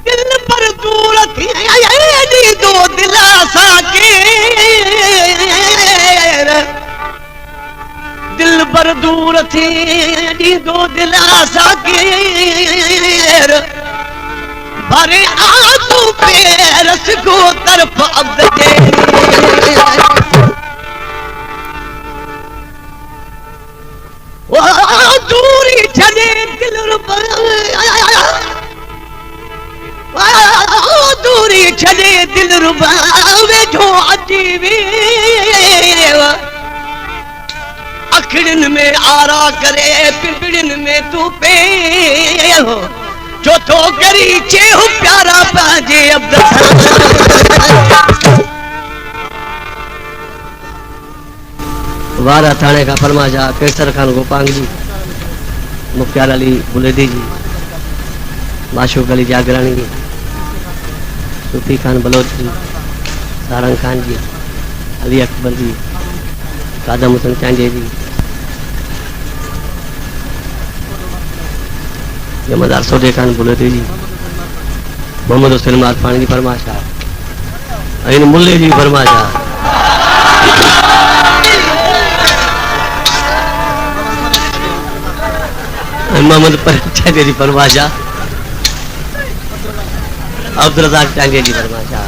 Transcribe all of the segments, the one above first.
दिल पर दूर थी दो दिलासा के दिल पर दूर थी दो दिलासा के भरे आंसू पेरस को तरफ अब दे वो दूरी छड़े दिल रुपा दूरी छड़े दिल रुबा वेठो अची वे अखड़न में आरा करे पिपड़न में तू पे हो जो तो करी चे हो प्यारा पाजे अब वारा थाने का फरमाजा केसर खान गोपांग जी, मुख्तार अली बुलेदी जी, माशूक अली जागरानी जी, सूफी खान बलोच जी, सारंग खान जी, अली अकबर जी, कादम हुसैन चांजे जी, जमादार सोडे खान बुलेदी जी, मोहम्मद हुसैन मारफानी जी फरमाशा, इन मुल्ले जी फरमाशा, मोहम्मद पर चांजे जी फरमाशा, अब्दुल रज़ाक चांजे जी फरमाशा,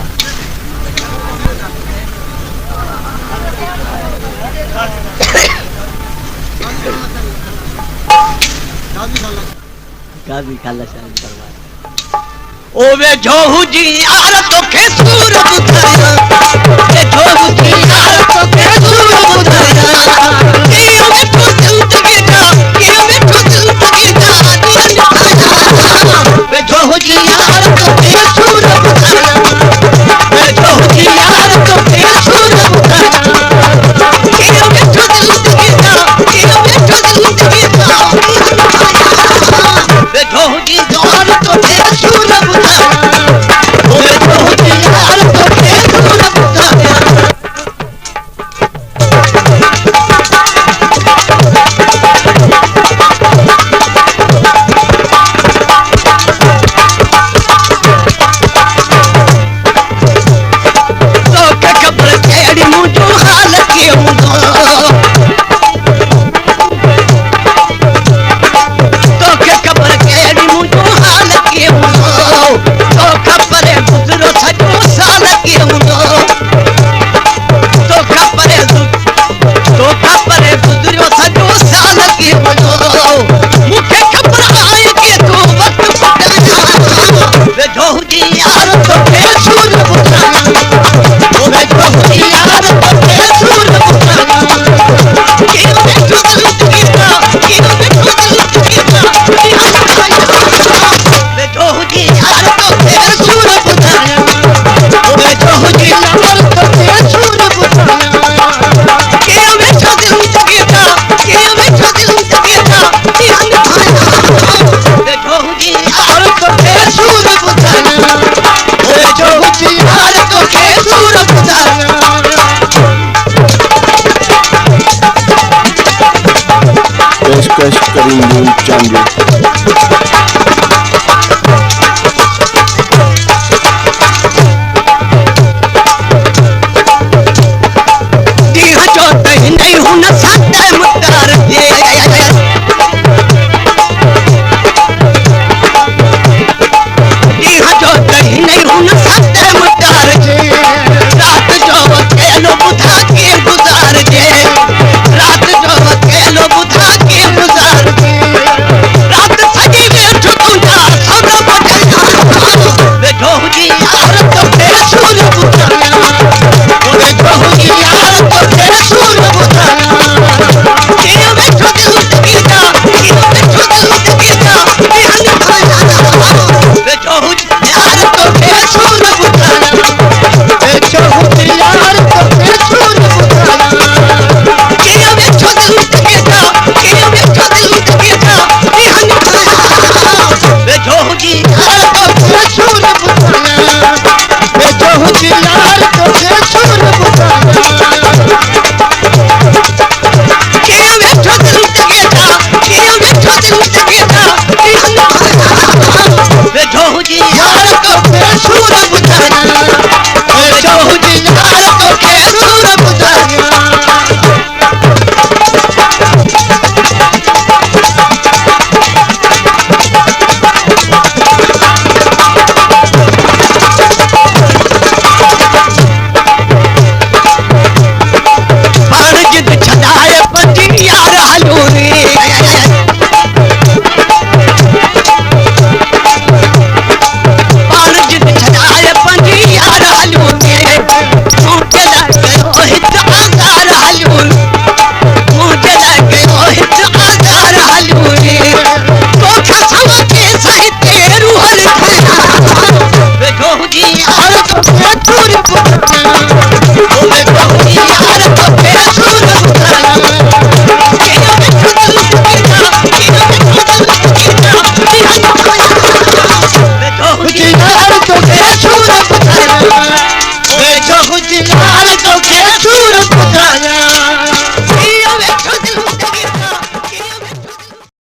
गाजी खाला शाह जी फरमाशा। ओ वे जोहू जी यार तो के सूर बुधाया वे जोहू जी यार तो के सूर बुधाया ये में तो जिंदगी का ये में तो जिंदगी का वे जोहू जी यार तो के सूर बुधाया वे जोहू जी यार तो के सूर बुधाया ये में तो जिंदगी का ये में तो जिंदगी का वे जोहू जी यार तो के सूर बुधाया वे जोहू जी यार तो के सूर बुधाया पेशकश करीम चांगे।